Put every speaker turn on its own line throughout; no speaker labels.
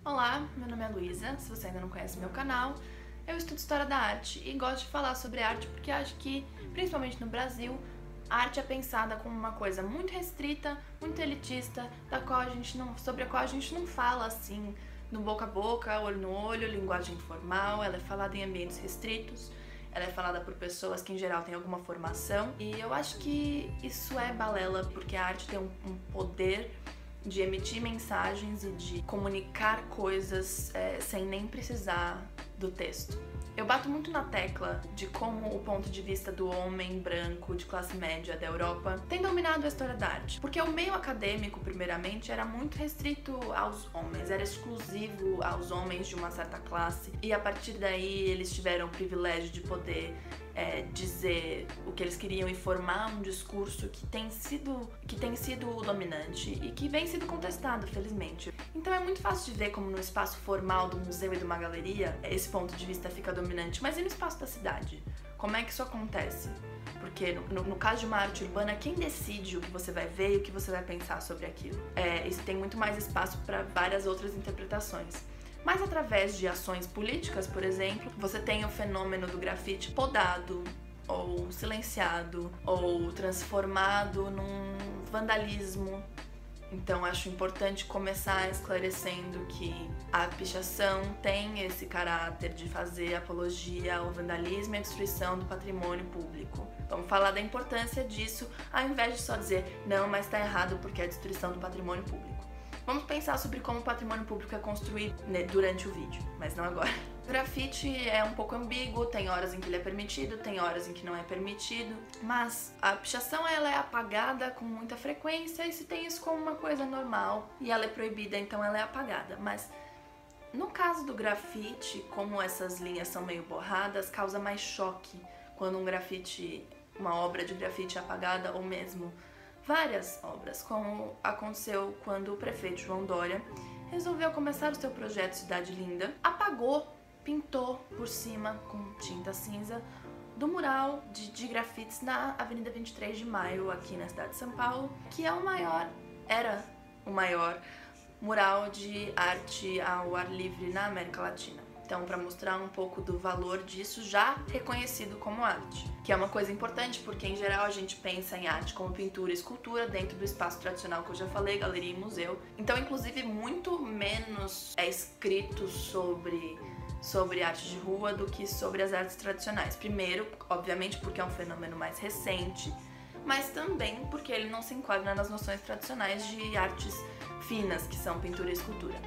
Olá, meu nome é Luísa, se você ainda não conhece meu canal, eu estudo História da Arte e gosto de falar sobre arte porque acho que, principalmente no Brasil, a arte é pensada como uma coisa muito restrita, muito elitista, sobre a qual a gente não fala assim, no boca a boca, olho no olho, linguagem informal, ela é falada em ambientes restritos, ela é falada por pessoas que em geral têm alguma formação, e eu acho que isso é balela porque a arte tem um poder de emitir mensagens e de comunicar coisas sem nem precisar do texto. Eu bato muito na tecla de como o ponto de vista do homem branco de classe média da Europa tem dominado a história da arte. Porque o meio acadêmico, primeiramente, era muito restrito aos homens, era exclusivo aos homens de uma certa classe, e a partir daí eles tiveram o privilégio de poder dizer o que eles queriam e formar um discurso que tem sido o dominante e que vem sendo contestado, felizmente. Então é muito fácil de ver como no espaço formal do museu e de uma galeria esse ponto de vista fica dominante, mas e no espaço da cidade? Como é que isso acontece? Porque no caso de uma arte urbana, quem decide o que você vai ver e o que você vai pensar sobre aquilo? Isso tem muito mais espaço para várias outras interpretações. Mas através de ações políticas, por exemplo, você tem o fenômeno do grafite podado, ou silenciado, ou transformado num vandalismo. Então acho importante começar esclarecendo que a pichação tem esse caráter de fazer apologia ao vandalismo e à destruição do patrimônio público. Vamos falar da importância disso, ao invés de só dizer, não, mas tá errado porque é a destruição do patrimônio público. Vamos pensar sobre como o patrimônio público é construído durante o vídeo, mas não agora. O grafite é um pouco ambíguo, tem horas em que ele é permitido, tem horas em que não é permitido, mas a pichação ela é apagada com muita frequência e se tem isso como uma coisa normal e ela é proibida, então ela é apagada. Mas no caso do grafite, como essas linhas são meio borradas, causa mais choque quando uma obra de grafite é apagada ou mesmo várias obras, como aconteceu quando o prefeito João Dória resolveu começar o seu projeto Cidade Linda, pintou por cima com tinta cinza do mural de grafites na Avenida 23 de Maio, aqui na cidade de São Paulo, que era o maior mural de arte ao ar livre na América Latina. Então, para mostrar um pouco do valor disso já reconhecido como arte, que é uma coisa importante porque, em geral, a gente pensa em arte como pintura e escultura dentro do espaço tradicional que eu já falei, galeria e museu. Então, inclusive, muito menos é escrito sobre arte de rua do que sobre as artes tradicionais. Primeiro, obviamente, porque é um fenômeno mais recente, mas também porque ele não se enquadra nas noções tradicionais de artes finas, que são pintura e escultura.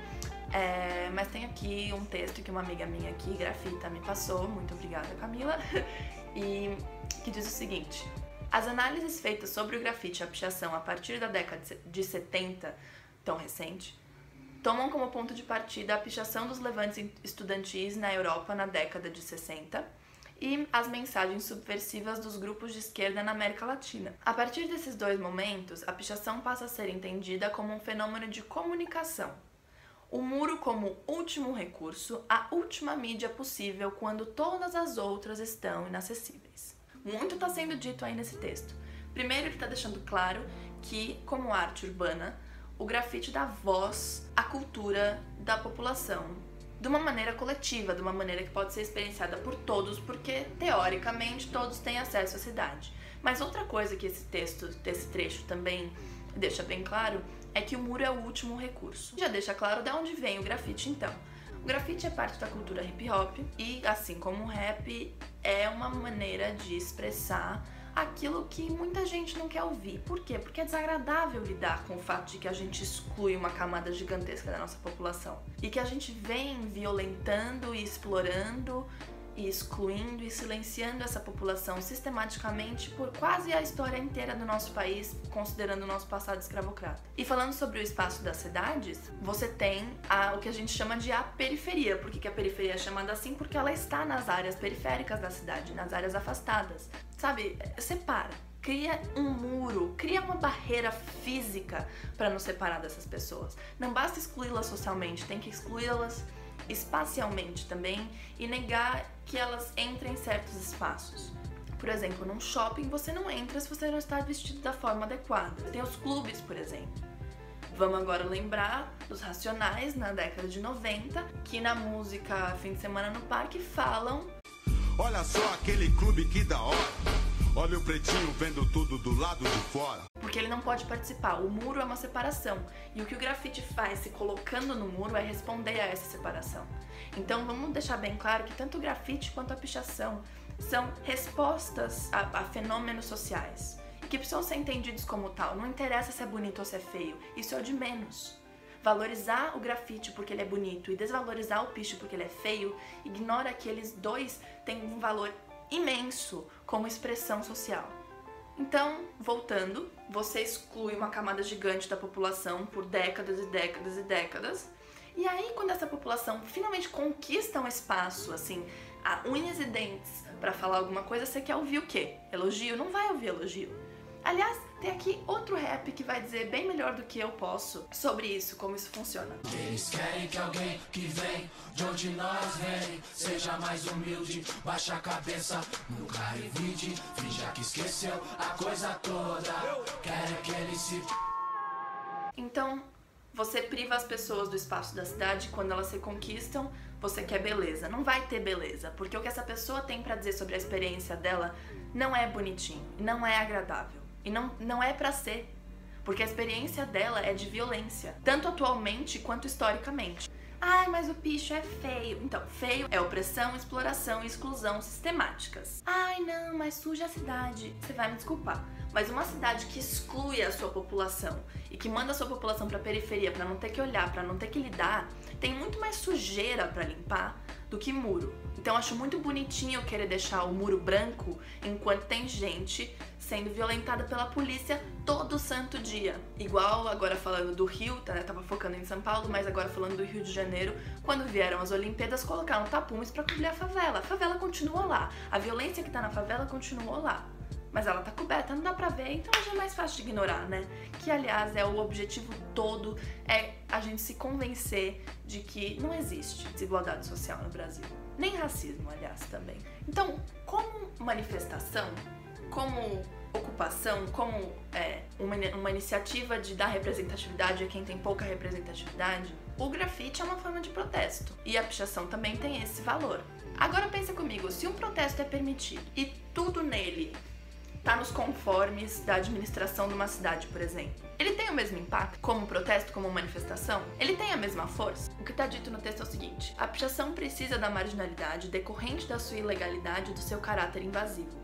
Mas tem aqui um texto que uma amiga minha aqui, grafita, me passou, muito obrigada, Camila, e que diz o seguinte: as análises feitas sobre o grafite e a pichação a partir da década de 70, tão recente, tomam como ponto de partida a pichação dos levantes estudantis na Europa na década de 60 e as mensagens subversivas dos grupos de esquerda na América Latina. A partir desses dois momentos, a pichação passa a ser entendida como um fenômeno de comunicação. O muro como último recurso, a última mídia possível quando todas as outras estão inacessíveis. Muito está sendo dito aí nesse texto. Primeiro, ele está deixando claro que, como arte urbana, o grafite dá voz à cultura da população de uma maneira coletiva, de uma maneira que pode ser experienciada por todos, porque, teoricamente, todos têm acesso à cidade. Mas outra coisa que esse trecho também deixa bem claro é que o muro é o último recurso. Já deixa claro de onde vem o grafite, então. O grafite é parte da cultura hip hop e, assim como o rap, é uma maneira de expressar aquilo que muita gente não quer ouvir. Por quê? Porque é desagradável lidar com o fato de que a gente exclui uma camada gigantesca da nossa população e que a gente vem violentando e explorando e excluindo e silenciando essa população sistematicamente por quase a história inteira do nosso país, considerando o nosso passado escravocrata. E falando sobre o espaço das cidades, você tem o que a gente chama de a periferia. Por que a periferia é chamada assim? Porque ela está nas áreas periféricas da cidade, nas áreas afastadas. Sabe, separa. Cria um muro, cria uma barreira física para nos separar dessas pessoas. Não basta excluí-las socialmente, tem que excluí-las espacialmente também e negar que elas entrem em certos espaços. Por exemplo, num shopping você não entra se você não está vestido da forma adequada. Tem os clubes, por exemplo. Vamos agora lembrar dos Racionais na década de 90, que na música Fim de Semana no Parque falam:
olha só aquele clube que da hora, olha o pretinho vendo tudo do lado de fora.
Porque ele não pode participar, o muro é uma separação. E o que o grafite faz se colocando no muro é responder a essa separação. Então vamos deixar bem claro que tanto o grafite quanto a pichação são respostas a fenômenos sociais e que precisam ser entendidos como tal. Não interessa se é bonito ou se é feio, isso é o de menos. Valorizar o grafite porque ele é bonito e desvalorizar o picho porque ele é feio ignora que eles dois têm um valor imenso como expressão social. Então, voltando, você exclui uma camada gigante da população por décadas e décadas e décadas. E aí, quando essa população finalmente conquista um espaço, assim, a unhas e dentes pra falar alguma coisa, você quer ouvir o quê? Elogio? Não vai ouvir elogio. Aliás, tem aqui outro rap que vai dizer bem melhor do que eu posso sobre isso, como isso funciona.
Eles querem que alguém que vem de onde nós vem seja mais humilde, baixa a cabeça, nunca revide, finja que esqueceu a coisa toda, querem que ele se...
Então, você priva as pessoas do espaço da cidade quando elas se conquistam, você quer beleza. Não vai ter beleza, porque o que essa pessoa tem pra dizer sobre a experiência dela não é bonitinho, não é agradável. E não é pra ser, porque a experiência dela é de violência, tanto atualmente quanto historicamente. Ai, mas o picho é feio. Então, feio é opressão, exploração e exclusão sistemáticas. Ai, não, mas suja a cidade. Você vai me desculpar, mas uma cidade que exclui a sua população e que manda a sua população pra periferia pra não ter que olhar, pra não ter que lidar, tem muito mais sujeira pra limpar do que muro. Então eu acho muito bonitinho querer deixar o muro branco enquanto tem gente sendo violentada pela polícia todo santo dia. Igual agora falando do Rio, tava focando em São Paulo, mas agora falando do Rio de Janeiro, quando vieram as Olimpíadas, colocaram tapumes pra cobrir a favela. A favela continuou lá, a violência que tá na favela continuou lá. Mas ela tá coberta, não dá pra ver, então já é mais fácil de ignorar, né? Que, aliás, é o objetivo todo, é a gente se convencer de que não existe desigualdade social no Brasil. Nem racismo, aliás, também. Então, como manifestação, como ocupação, como uma iniciativa de dar representatividade a quem tem pouca representatividade, o grafite é uma forma de protesto. E a pichação também tem esse valor. Agora pensa comigo, se um protesto é permitido e tudo nele tá nos conformes da administração de uma cidade, por exemplo, ele tem o mesmo impacto como protesto, como manifestação? Ele tem a mesma força? O que tá dito no texto é o seguinte: a pichação precisa da marginalidade decorrente da sua ilegalidade e do seu caráter invasivo.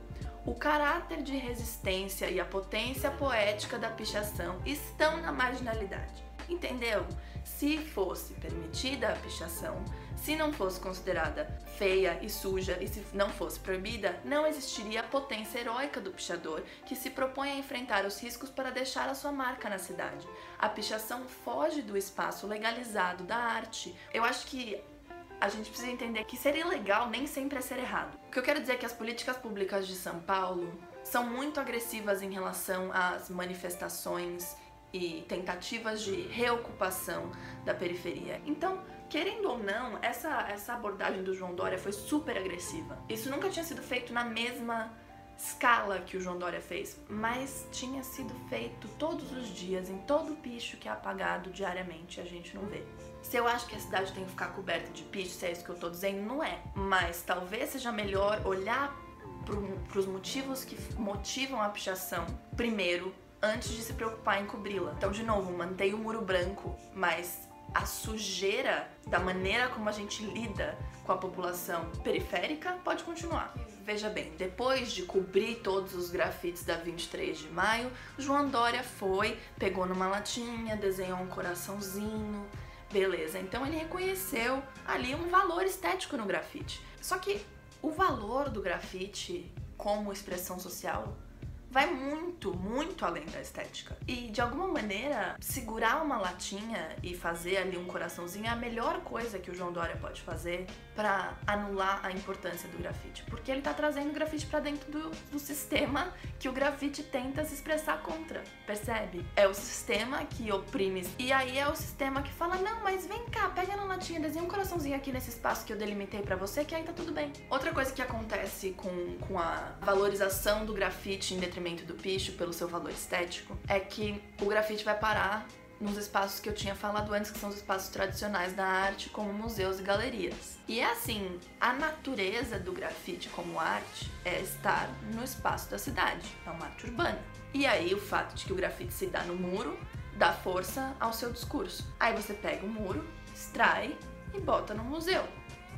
O caráter de resistência e a potência poética da pichação estão na marginalidade. Entendeu? Se fosse permitida a pichação, se não fosse considerada feia e suja e se não fosse proibida, não existiria a potência heróica do pichador que se propõe a enfrentar os riscos para deixar a sua marca na cidade. A pichação foge do espaço legalizado da arte. Eu acho que a gente precisa entender que ser ilegal nem sempre é ser errado. O que eu quero dizer é que as políticas públicas de São Paulo são muito agressivas em relação às manifestações e tentativas de reocupação da periferia. Então, querendo ou não, essa abordagem do João Dória foi super agressiva. Isso nunca tinha sido feito na mesma escala que o João Dória fez, mas tinha sido feito todos os dias, em todo o picho que é apagado diariamente, a gente não vê. Se eu acho que a cidade tem que ficar coberta de picho, se é isso que eu tô dizendo, não é. Mas talvez seja melhor olhar pros motivos que motivam a pichação primeiro, antes de se preocupar em cobri-la. Então, de novo, mantém o muro branco, mas a sujeira da maneira como a gente lida com a população periférica pode continuar. Veja bem, depois de cobrir todos os grafites da 23 de maio, João Dória pegou numa latinha, desenhou um coraçãozinho, beleza. Então ele reconheceu ali um valor estético no grafite. Só que o valor do grafite como expressão social vai muito, muito além da estética. E, de alguma maneira, segurar uma latinha e fazer ali um coraçãozinho é a melhor coisa que o João Dória pode fazer pra anular a importância do grafite. Porque ele tá trazendo o grafite pra dentro do sistema que o grafite tenta se expressar contra, percebe? É o sistema que oprime. E aí é o sistema que fala, não, mas vem cá, pega na latinha, desenha um coraçãozinho aqui nesse espaço que eu delimitei pra você, que aí tá tudo bem. Outra coisa que acontece com a valorização do grafite em detrimento do picho pelo seu valor estético é que o grafite vai parar nos espaços que eu tinha falado antes, que são os espaços tradicionais da arte, como museus e galerias. E é assim, a natureza do grafite como arte é estar no espaço da cidade, é uma arte urbana. E aí o fato de que o grafite se dá no muro dá força ao seu discurso. Aí você pega o muro, extrai e bota no museu.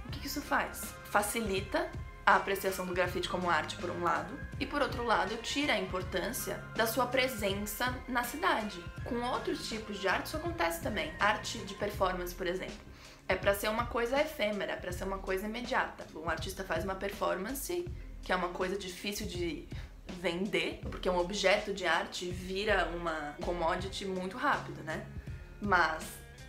O que isso faz? Facilita a apreciação do grafite como arte, por um lado, e por outro lado, tira a importância da sua presença na cidade. Com outros tipos de arte, isso acontece também. Arte de performance, por exemplo, é para ser uma coisa efêmera, é para ser uma coisa imediata. Um artista faz uma performance, que é uma coisa difícil de vender, porque um objeto de arte vira uma commodity muito rápido, né? Mas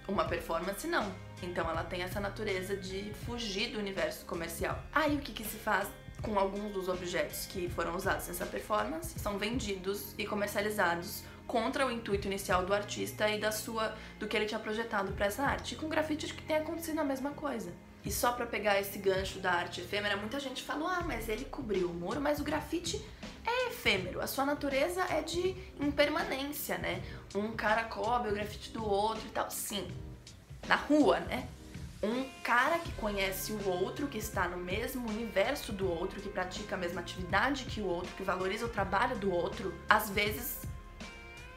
uma performance não. Então ela tem essa natureza de fugir do universo comercial. Aí o que se faz com alguns dos objetos que foram usados nessa performance? São vendidos e comercializados contra o intuito inicial do artista e do que ele tinha projetado para essa arte. E com grafite acho que tem acontecido a mesma coisa. E só para pegar esse gancho da arte efêmera, muita gente falou, mas ele cobriu o muro, mas o grafite é efêmero, a sua natureza é de impermanência, né? Um cara cobre o grafite do outro e tal. Sim, na rua, né? Um cara que conhece o outro, que está no mesmo universo do outro, que pratica a mesma atividade que o outro, que valoriza o trabalho do outro, às vezes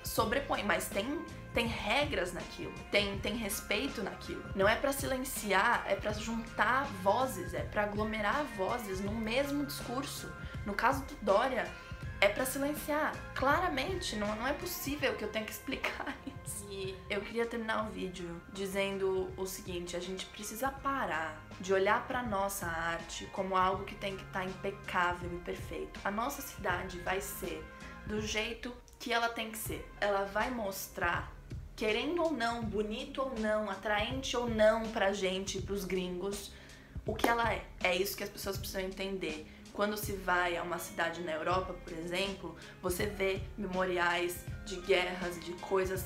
sobrepõe, mas tem regras naquilo, tem respeito naquilo. Não é pra silenciar, é pra juntar vozes, é pra aglomerar vozes no mesmo discurso. No caso do Dória, é pra silenciar. Claramente, não é possível que eu tenha que explicar isso. E eu queria terminar o vídeo dizendo o seguinte, a gente precisa parar de olhar pra nossa arte como algo que tem que estar impecável e perfeito. A nossa cidade vai ser do jeito que ela tem que ser. Ela vai mostrar, querendo ou não, bonito ou não, atraente ou não pra gente, pros gringos, o que ela é. É isso que as pessoas precisam entender. Quando se vai a uma cidade na Europa, por exemplo, você vê memoriais de guerras, de coisas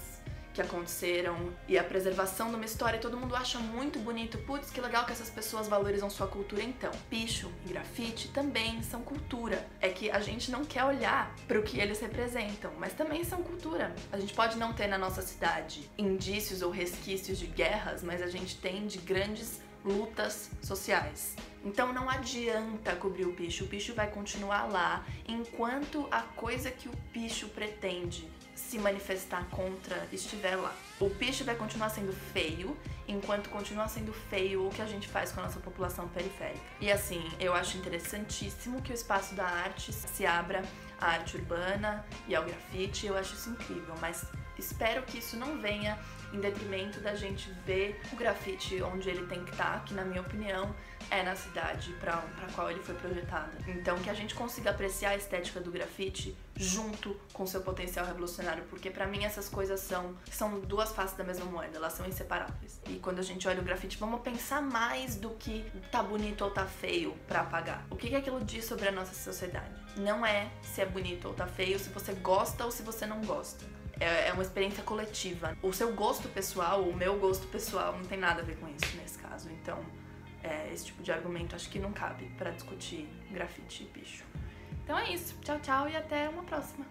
que aconteceram e a preservação de uma história, e todo mundo acha muito bonito. Putz, que legal que essas pessoas valorizam sua cultura. Então, picho e grafite também são cultura. É que a gente não quer olhar para o que eles representam, mas também são cultura. A gente pode não ter na nossa cidade indícios ou resquícios de guerras, mas a gente tem de grandes lutas sociais. Então não adianta cobrir o picho vai continuar lá enquanto a coisa que o picho pretende se manifestar contra estiver lá. O picho vai continuar sendo feio enquanto continua sendo feio o que a gente faz com a nossa população periférica. E assim, eu acho interessantíssimo que o espaço da arte se abra à arte urbana e ao grafite, eu acho isso incrível, mas espero que isso não venha em detrimento da gente ver o grafite onde ele tem que estar, que na minha opinião é na cidade para qual ele foi projetado. Então que a gente consiga apreciar a estética do grafite junto com seu potencial revolucionário, porque pra mim essas coisas são duas faces da mesma moeda, elas são inseparáveis. E quando a gente olha o grafite, vamos pensar mais do que tá bonito ou tá feio pra apagar. O que aquilo diz sobre a nossa sociedade? Não é se é bonito ou tá feio, se você gosta ou se você não gosta. É uma experiência coletiva. O seu gosto pessoal, o meu gosto pessoal, não tem nada a ver com isso nesse caso. Então, esse tipo de argumento acho que não cabe pra discutir grafite e picho. Então é isso. Tchau, tchau e até uma próxima.